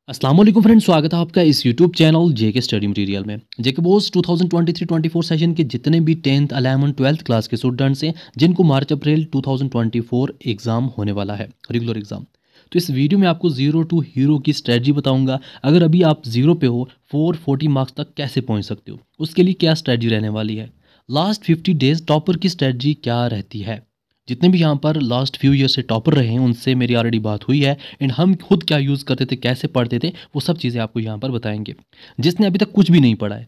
अस्सलाम वालेकुम फ्रेंड्स, स्वागत है आपका इस यूट्यूब चैनल जेके स्टडी मटेरियल में। जेके बोस 2023-24 सेशन के जितने भी 10th 11th 12th क्लास के स्टूडेंट्स हैं जिनको मार्च अप्रैल 2024 एग्ज़ाम होने वाला है, रेगुलर एग्ज़ाम। तो इस वीडियो में आपको ज़ीरो टू हीरो की स्ट्रेटजी बताऊंगा। अगर अभी आप ज़ीरो पे हो, 440 मार्क्स तक कैसे पहुंच सकते हो, उसके लिए क्या स्ट्रेटजी रहने वाली है। लास्ट 50 डेज टॉपर की स्ट्रेटजी क्या रहती है। जितने भी यहाँ पर लास्ट फ्यू ईयर से टॉपर रहे हैं उनसे मेरी ऑलरेडी बात हुई है एंड हम खुद क्या यूज़ करते थे, कैसे पढ़ते थे, वो सब चीज़ें आपको यहाँ पर बताएंगे। जिसने अभी तक कुछ भी नहीं पढ़ा है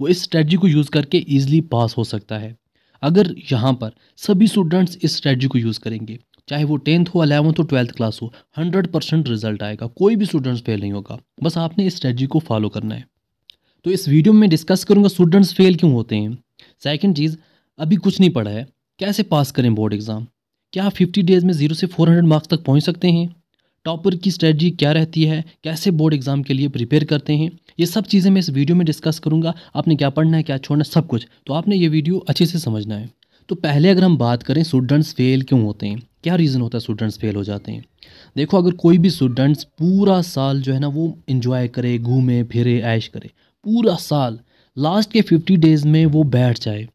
वो इस स्ट्रेटजी को यूज़ करके ईजिली पास हो सकता है। अगर यहाँ पर सभी स्टूडेंट्स इस स्ट्रेटजी को यूज़ करेंगे, चाहे वो 10th हो, 11th हो, 12th क्लास हो, 100% रिजल्ट आएगा। कोई भी स्टूडेंट्स फेल नहीं होगा, बस आपने इस स्ट्रेटजी को फॉलो करना है। तो इस वीडियो में डिस्कस करूंगा स्टूडेंट्स फेल क्यों होते हैं। सेकंड चीज़, अभी कुछ नहीं पढ़ा है, कैसे पास करें बोर्ड एग्ज़ाम। क्या आप 50 डेज़ में 0 से 400 मार्क्स तक पहुंच सकते हैं। टॉपर की स्ट्रेटजी क्या रहती है, कैसे बोर्ड एग्ज़ाम के लिए प्रिपेयर करते हैं, ये सब चीज़ें मैं इस वीडियो में डिस्कस करूंगा। आपने क्या पढ़ना है, क्या छोड़ना है, सब कुछ तो आपने ये वीडियो अच्छे से समझना है। तो पहले अगर हम बात करें स्टूडेंट्स फेल क्यों होते हैं, क्या रीज़न होता है स्टूडेंट्स फेल हो जाते हैं। देखो, अगर कोई भी स्टूडेंट्स पूरा साल जो है ना वो इंजॉय करे, घूमे फिरे, ऐश करे, पूरा साल लास्ट के 50 डेज़ में वो बैठ जाए,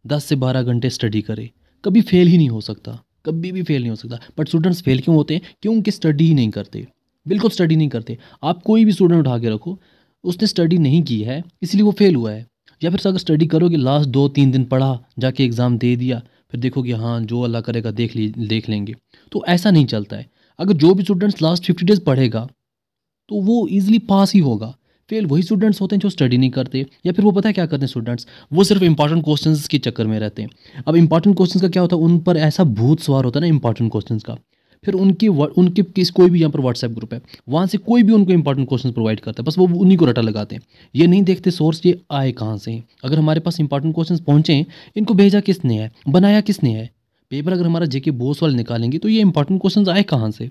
10 से 12 घंटे स्टडी करे, कभी फेल ही नहीं हो सकता, कभी भी फेल नहीं हो सकता। बट स्टूडेंट्स फेल क्यों होते हैं, क्योंकि स्टडी ही नहीं करते, बिल्कुल स्टडी नहीं करते। आप कोई भी स्टूडेंट उठा के रखो, उसने स्टडी नहीं की है इसलिए वो फेल हुआ है। या फिर अगर स्टडी करोगे, लास्ट 2-3 दिन पढ़ा, जाके एग्ज़ाम दे दिया, फिर देखोगे हाँ जो अल्लाह करेगा देख लेंगे, तो ऐसा नहीं चलता है। अगर जो भी स्टूडेंट्स लास्ट 50 डेज़ पढ़ेगा तो वो ईज़िली पास ही होगा। फेल वही स्टूडेंट्स होते हैं जो स्टडी नहीं करते, या फिर वो पता है क्या करते हैं स्टूडेंट्स, वो सिर्फ इंपॉर्टेंट क्वेश्चंस के चक्कर में रहते हैं। अब इंपॉर्टेंट क्वेश्चंस का क्या होता है, उन पर ऐसा भूत सवार होता है ना इंपॉर्टेंट क्वेश्चंस का। फिर उनके किस कोई भी यहाँ पर व्हाट्सएप ग्रुप है, वहाँ से कोई भी उनको इंपॉर्टेंट क्वेश्चंस प्रोवाइड करता है, बस वो उन्हीं को रटा लगाते हैं। ये नहीं देखते सोर्स ये आए कहाँ से हैं। अगर हमारे पास इंपॉर्टेंट क्वेश्चंस पहुँचे हैं, इनको भेजा किसने है, बनाया किसने है। पेपर अगर हमारा जेके बोस वाले निकालेंगे तो ये इंपॉर्टेंट क्वेश्चंस आए कहाँ से।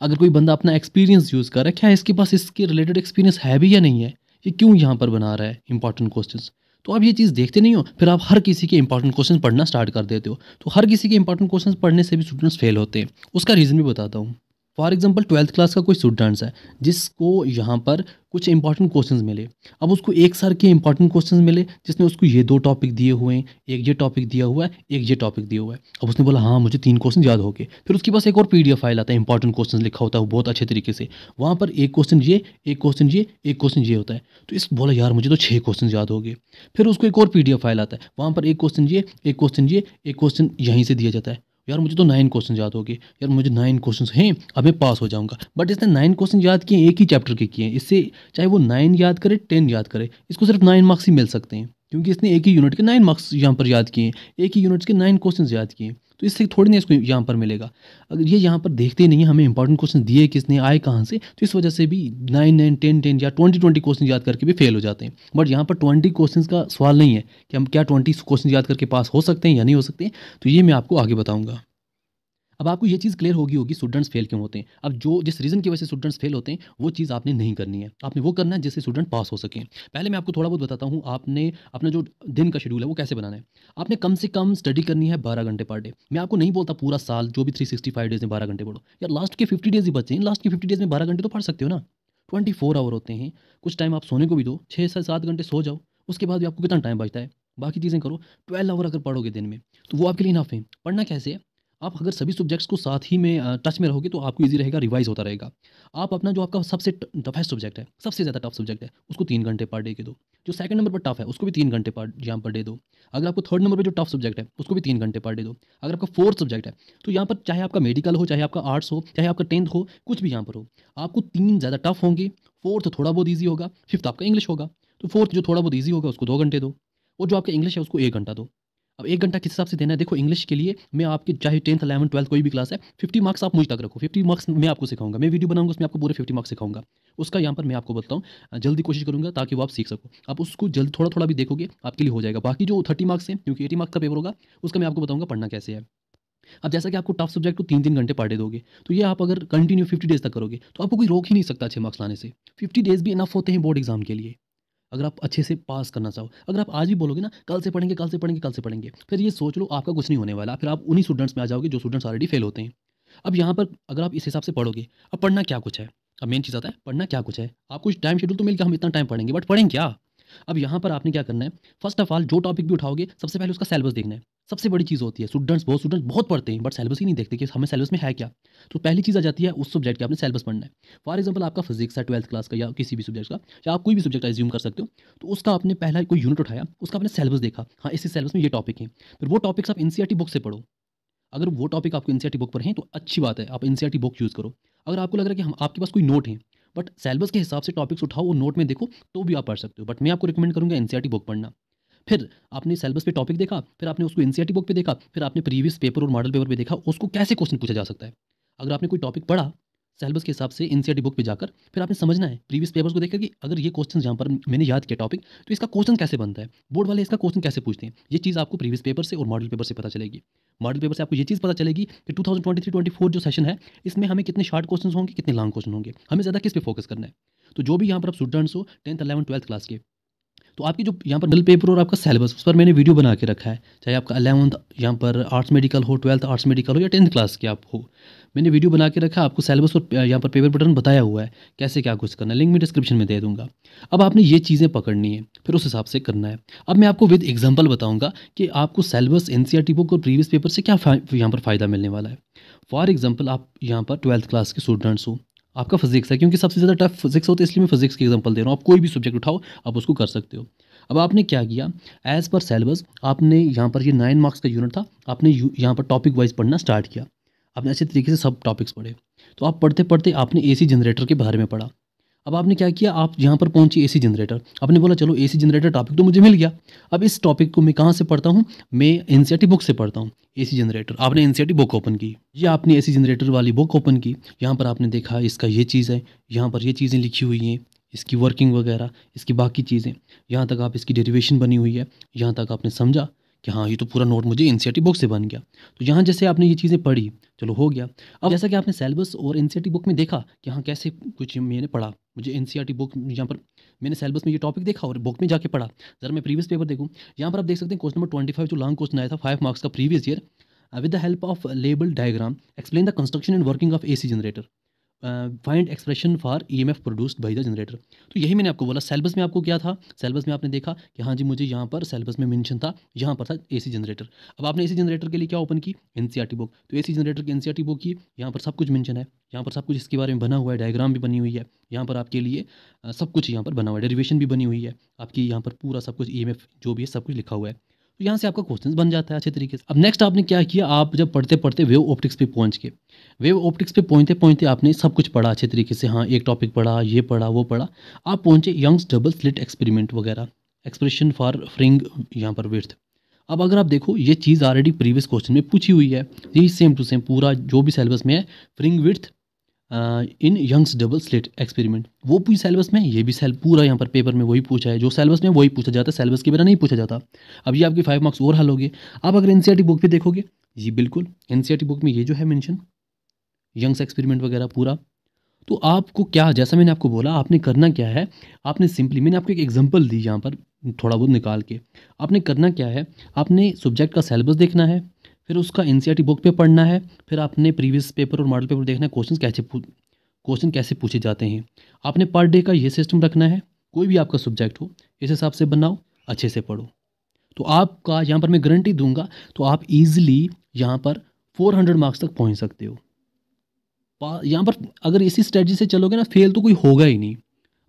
अगर कोई बंदा अपना एक्सपीरियंस यूज़ कर रहा है, क्या इसके पास इसके रिलेटेड एक्सपीरियंस है भी या नहीं है, ये क्यों यहाँ पर बना रहा है इंपॉर्टेंट क्वेश्चंस। तो आप ये चीज़ देखते नहीं हो, फिर आप हर किसी के इंपॉर्टेंट क्वेश्चन पढ़ना स्टार्ट कर देते हो। तो हर किसी के इंपॉर्टेंट क्वेश्चन पढ़ने से भी स्टूडेंट्स फेल होते हैं। उसका रीज़न भी बताता हूँ। फॉर एग्जाम्पल 12th क्लास का कोई स्टूडेंट्स है जिसको यहाँ पर कुछ इंपॉर्टेंट क्वेश्चंस मिले। अब उसको एक सर के इंपॉर्टेंट क्वेश्चंस मिले जिसने उसको ये 2 टॉपिक दिए हुए हैं, एक ये टॉपिक दिया हुआ है, एक ये टॉपिक दिया हुआ है। अब उसने बोला हाँ मुझे 3 क्वेश्चन याद हो गए। फिर उसके पास एक और पीडीएफ फाइल आता है, इंपॉर्टेंट क्वेश्चन लिखा होता है वो बहुत अच्छे तरीके से। वहाँ पर एक क्वेश्चन ये, एक क्वेश्चन ये, एक क्वेश्चन ये होता है। तो इस बोला यार मुझे तो 6 क्वेश्चन याद हो गए। फिर उसको एक और पीडीएफ फाइल आता है, वहाँ पर एक क्वेश्चन ये, एक क्वेश्चन ये, एक क्वेश्चन यहीं से दिया जाता है। यार मुझे तो 9 क्वेश्चन याद हो गए, यार मुझे 9 क्वेश्चंस हैं, अब मैं पास हो जाऊँगा। बट इसने 9 क्वेश्चन याद किए, एक ही चैप्टर के किए हैं। इससे चाहे वो 9 याद करे, 10 याद करे, इसको सिर्फ 9 मार्क्स ही मिल सकते हैं, क्योंकि इसने एक ही यूनिट के 9 मार्क्स यहाँ पर याद किए हैं, एक ही यूनिट्स के 9 क्वेश्चंस याद किए हैं। तो इससे थोड़ी ना इसको यहाँ पर मिलेगा। अगर ये यहाँ पर देखते ही नहीं है हमें इंपॉर्टेंट क्वेश्चन दिए किसने, आए कहाँ से, तो इस वजह से भी 9-9, 10-10 या 20-20 क्वेश्चन याद करके भी फेल हो जाते हैं। बट यहाँ पर 20 क्वेश्चन का सवाल नहीं है कि हम क्या 20 क्वेश्चन याद करके पास हो सकते हैं या नहीं हो सकते। तो ये मैं आपको आगे बताऊँगा। अब आपको ये चीज़ क्लियर होगी स्टूडेंट्स फेल क्यों होते हैं। अब जो जिस रीज़न की वजह से स्टूडेंट्स फेल होते हैं वो चीज़ आपने नहीं करनी है, आपने वो करना है जिससे स्टूडेंट पास हो सकें। पहले मैं आपको थोड़ा बहुत बताता हूँ, आपने अपना जो दिन का शेड्यूल है वो कैसे बनाना है। आपने कम से कम स्टडी करनी है 12 घंटे पर डे। मैं आपको नहीं बोलता पूरा साल जो भी 365 डेज़ में 12 घंटे पढ़ो, यार लास्ट के 50 डेज़ ही बचे हैं, लास्ट के 50 डेज़ में 12 घंटे तो पढ़ सकते हो ना। 24 आवर होते हैं, कुछ टाइम आप सोने को भी दो, 6 से 7 घंटे सो जाओ, उसके बाद भी आपको कितना टाइम बचता है, बाकी चीज़ें करो। 12 आवर अगर पढ़ोगे दिन में तो वो आपके लिए इनफ है। पढ़ना कैसे है, आप अगर सभी सब्जेक्ट्स को साथ ही में टच में रहोगे तो आपको ईज़ी रहेगा, रिवाइज़ होता रहेगा। आप अपना जो आपका सबसे टफेस्ट सब्जेक्ट है, सबसे ज़्यादा टफ सब्जेक्ट है, उसको 3 घंटे पर डे के दो। जो सेकंड नंबर पर टफ है उसको भी 3 घंटे पर यहाँ पर डे दो। अगर आपको थर्ड नंबर पे जो टफ सब्जेक्ट है उसको भी 3 घंटे पर डे दो। अगर आपका फोर्थ सब्जेक्ट है तो यहाँ पर चाहे आपका मेडिकल हो, चाहे आपका आर्ट्स हो, चाहे आपका 10th हो, कुछ भी यहाँ पर हो, आपको 3 ज़्यादा टफ होंगे, फोर्थ थोड़ा बहुत ईज़ी होगा, फिफ्थ आपका इंग्लिश होगा। तो फोर्थ जो थोड़ा बहुत ईज़ी होगा उसको 2 घंटे दो, और जो आपका इंग्लिश है उसको 1 घंटा दो। अब 1 घंटा किस हिसाब से देना है, देखो इंग्लिश के लिए मैं आपके चाहे 10th 11th 12th कोई भी क्लास है, 50 मार्क्स आप मुझ तक रखो, 50 मार्क्स मैं आपको सिखाऊंगा, मैं वीडियो बनाऊंगा उसमें आपको पूरे 50 मार्क्स सिखाऊंगा। उसका यहाँ पर मैं आपको बताता हूँ, जल्दी कोशिश करूंगा ताकि वो आप सीख सको। आप उसको जल्द थोड़ा थोड़ा भी देखोगे आपके लिए हो जाएगा। बाकी जो 30 मार्क्स हैं, क्योंकि 80 मार्क्स का पेपर होगा, उसका मैं आपको बताऊंगा पढ़ना कैसे है। अब जैसा कि आपको टफ सब्जेक्ट को 3-3 घंटे पढ़ दोगे, तो ये आप अगर कंटिन्यू 50 डेज तक करोगे तो आपको कोई रोक ही नहीं सकता अच्छे मार्क्स लाने से। 50 डेज भी इनफ होते हैं बोर्ड एग्जाम के लिए, अगर आप अच्छे से पास करना चाहो। अगर आप आज भी बोलोगे ना कल से पढ़ेंगे, कल से पढ़ेंगे, कल से पढ़ेंगे, फिर ये सोच लो आपका कुछ नहीं होने वाला, फिर आप उन्हीं स्टूडेंट्स में आ जाओगे जो स्टूडेंट्स ऑलरेडी फेल होते हैं। अब यहाँ पर अगर आप इस हिसाब से पढ़ोगे, अब पढ़ना क्या कुछ है, अब मेन चीज़ आता है पढ़ना क्या कुछ है। आपको टाइम शेड्यूल तो मिल गया, हम इतना टाइम पढ़ेंगे, बट पढ़ें क्या? अब यहाँ पर आपने क्या करना है, फर्स्ट ऑफ ऑल जो टॉपिक भी उठाओगे सबसे पहले उसका सिलेबस देखना है। सबसे बड़ी चीज़ होती है, स्टूडेंट्स बहुत पढ़ते हैं बट सिलेबस ही नहीं देखते कि हमें सिलेबस में है क्या। तो पहली चीज़ आ जाती है उस सब्जेक्ट का आपने सिलेबस पढ़ना है। फॉर एग्जांपल आपका फिजिक्स है 12th क्लास का या किसी भी सब्जेक्ट का, या आप कोई भी सब्जेक्ट एज्यूम कर सकते हो। तो उसका आपने पहला कोई यूनिट उठाया, उसका आपने सिलेबस देखा, हाँ इसी सिलेबस में ये टॉपिक है। फिर वो टॉपिक्स आप एनसीईआरटी बुक से पढ़ो। अगर वो टॉपिक आपको एनसीईआरटी बुक पर हैं तो अच्छी बात है, आप एनसीईआरटी बुक यूज़ करो। अगर आपको लग रहा है कि हम आपके पास कोई नोट है बट सिलेबस के हिसाब से टॉपिक्स उठाओ, वो नोट में देखो, तो भी आप पढ़ सकते हो। बट मैं आपको रिकमेंड करूँगा एनसीईआरटी बुक पढ़ना। फिर आपने सिलेबस पे टॉपिक देखा, फिर आपने उसको एनसीईआरटी बुक पे देखा, फिर आपने प्रीवियस पेपर और मॉडल पेपर पे देखा उसको कैसे क्वेश्चन पूछा जा सकता है। अगर आपने कोई टॉपिक पढ़ा सिलेबस के हिसाब से एनसीईआरटी बुक पे जाकर, फिर आपने समझना है प्रीवियस पेपर्स को देखकर कि अगर ये क्वेश्चन यहाँ पर मैंने याद किया टॉपिक, तो इसका क्वेश्चन कैसे बनता है, बोर्ड वाले इसका क्वेश्चन कैसे पूछते हैं। ये चीज़ आपको प्रीवियस पेपर से और मॉडल पेपर से पता चलेगी। मॉडल पेपर से आपको ये चीज़ पता चलेगी कि 2023-24 जो सेशन है इसमें हमें कितने शॉर्ट क्वेश्चन होंगे, कितने लॉन्ग क्वेश्चन होंगे, हमें ज़्यादा किस पे फोकस करना है। तो जो भी यहाँ पर आप स्टूडेंट्स हो 10th 11th 12th क्लास के, तो आपकी जो यहाँ पर मिडल पेपर और आपका सिलेबस उस पर मैंने वीडियो बना के रखा है। चाहे आपका 11th यहाँ पर आर्ट्स मेडिकल हो, 12th आर्ट्स मेडिकल हो या 10th क्लास के आप हो, मैंने वीडियो बना के रखा है। आपको सिलेबस और यहाँ पर पेपर पैटर्न बताया हुआ है कैसे क्या कुछ करना है, लिंक मैं डिस्क्रिप्शन में दे दूंगा। अब आपने ये चीज़ें पकड़नी है, फिर उस हिसाब से करना है। अब मैं आपको विद एग्जाम्पल बताऊँगा कि आपको सिलेबस एनसीईआरटी बुक और प्रीवियस पेपर से क्या यहाँ पर फ़ायदा मिलने वाला है। फॉर एग्जाम्पल आप यहाँ पर 12th क्लास के स्टूडेंट्स हो, आपका फिजिक्स है, क्योंकि सबसे ज़्यादा टफ फिजिक्स होता है इसलिए मैं फिजिक्स की एग्जांपल दे रहा हूँ। आप कोई भी सब्जेक्ट उठाओ आप उसको कर सकते हो। अब आपने क्या किया, एज़ पर सिलेबस आपने यहाँ पर ये 9 मार्क्स का यूनिट था, आपने यहाँ पर टॉपिक वाइज पढ़ना स्टार्ट किया। आपने अच्छे तरीके से सब टॉपिक्स पढ़े। तो आप पढ़ते पढ़ते आपने एसी जनरेटर के बारे में पढ़ा। अब आपने क्या किया, आप यहाँ पर पहुँचे एसी जनरेटर, आपने बोला चलो एसी जनरेटर टॉपिक तो मुझे मिल गया। अब इस टॉपिक को मैं कहाँ से पढ़ता हूँ, मैं एनसीईआरटी बुक से पढ़ता हूँ। एसी जनरेटर, आपने एनसीईआरटी बुक ओपन की, ये आपने एसी जनरेटर वाली बुक ओपन की। यहाँ पर आपने देखा इसका ये चीज़ है, यहाँ पर ये चीज़ें लिखी हुई हैं, इसकी वर्किंग वगैरह, इसकी बाकी चीज़ें, यहाँ तक आप इसकी डेरिवेशन बनी हुई है, यहाँ तक आपने समझा कि हाँ ये तो पूरा नोट मुझे एनसीईआरटी बुक से बन गया। तो यहाँ जैसे आपने ये चीज़ें पढ़ी, चलो हो गया। अब जैसा कि आपने सिलेबस और एनसीईआरटी बुक में देखा कि हाँ कैसे कुछ मैंने पढ़ा, मुझे एनसीईआरटी बुक यहाँ पर मैंने सिलेबस में ये टॉपिक देखा और बुक में जाके पढ़ा। ज़रा मैं प्रीवियस पेपर देखूँ, यहाँ पर आप देख सकते हैं क्वेश्चन नंबर 25 जो लॉन्ग क्वेश्चन आया था 5 मार्क्स का previous year, with the help of label diagram explain the construction and working of AC generator, find expression for EMF produced by the generator. तो यही मैंने आपको बोला, सिलेबस में आपको क्या था, सिलेबस में आपने देखा कि हाँ जी मुझे यहाँ पर सिलेबस में मेंशन था, यहाँ पर था एसी जनरेटर। अब आपने एसी जनरेटर के लिए क्या ओपन की, एनसीईआरटी बुक। तो एसी जनरेटर की एनसीईआरटी बुक की, यहाँ पर सब कुछ मेंशन है, यहाँ पर सब कुछ इसके बारे में बना हुआ है, डायग्राम भी बनी हुई है, यहाँ पर आपके लिए सब कुछ यहाँ पर बना हुआ है, डेरिवेशन भी बनी हुई है आपकी, यहाँ पर पूरा सब कुछ ईएमएफ जो भी है सब कुछ लिखा हुआ है। तो यहाँ से आपका क्वेश्चन बन जाता है अच्छे तरीके से। अब नेक्स्ट आपने क्या किया, आप जब पढ़ते पढ़ते वेव ऑप्टिक्स पे पहुँच गए, वेव ऑप्टिक्स पे पहुँचते पहुँचते आपने सब कुछ पढ़ा अच्छे तरीके से, हाँ एक टॉपिक पढ़ा, ये पढ़ा, वो पढ़ा, आप पहुँचे यंग्स डबल स्लिट एक्सपेरिमेंट वगैरह, एक्सप्रेशन फॉर फ्रिंग यहाँ पर विड्थ। अब अगर आप देखो ये चीज़ ऑलरेडी प्रीवियस क्वेश्चन में पूछी हुई है, यही सेम टू सेम पूरा जो भी सिलेबस में है, fringe width in Young's double slit experiment, वो पूरी सिलेबस में, ये भी पूरा यहाँ पर पेपर में वही पूछा है, जो सिलेबस में वही पूछा जाता है, सिलेबस के बिना नहीं पूछा जाता। अब ये आपके 5 मार्क्स और हल हो गए। अब अगर एनसीईआरटी बुक पे देखोगे, जी बिल्कुल एनसीईआरटी बुक में ये जो है मेंशन यंग्स एक्सपेरिमेंट वगैरह पूरा, तो आपको क्या, जैसा मैंने आपको बोला आपने करना क्या है, आपने सिंपली, मैंने आपको एक एग्जांपल दी यहाँ पर थोड़ा बहुत निकाल के, आपने करना क्या है, आपने सब्जेक्ट का सिलेबस देखना है, फिर उसका एनसीईआरटी बुक पे पढ़ना है, फिर आपने प्रीवियस पेपर और मॉडल पेपर देखना है, क्वेश्चन कैसे पूछे जाते हैं। आपने पर डे का ये सिस्टम रखना है, कोई भी आपका सब्जेक्ट हो इस हिसाब से बनाओ, अच्छे से पढ़ो, तो आपका यहाँ पर मैं गारंटी दूंगा, तो आप इजीली यहाँ पर 400 मार्क्स तक पहुँच सकते हो। यहाँ पर अगर इसी स्ट्रेटजी से चलोगे ना, फेल तो कोई होगा ही नहीं।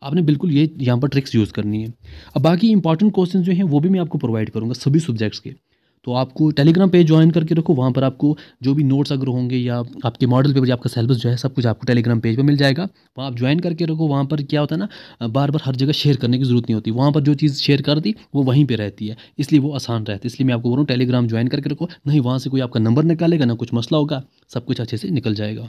आपने बिल्कुल ये यहाँ पर ट्रिक्स यूज़ करनी है। अब बाकी इंपॉर्टेंट क्वेश्चन जो हैं वो भी मैं आपको प्रोवाइड करूँगा सभी सब्जेक्ट्स के। तो आपको टेलीग्राम पेज ज्वाइन करके रखो, वहाँ पर आपको जो भी नोट्स अगर होंगे या आपके मॉडल पेपर या आपका सिलेबस जो है सब कुछ आपको टेलीग्राम पेज पे मिल जाएगा। वहाँ आप ज्वाइन करके रखो, वहाँ पर क्या होता है ना, बार बार हर जगह शेयर करने की ज़रूरत नहीं होती, वहाँ पर जो चीज़ शेयर कर दी वो वहीं पर रहती है, इसलिए वो आसान रहता है। इसलिए मैं आपको बोल रहा हूँ टेलीग्राम ज्वाइन करके रखो, नहीं वहाँ से कोई आपका नंबर निकालेगा ना कुछ मसला होगा, सब कुछ अच्छे से निकल जाएगा।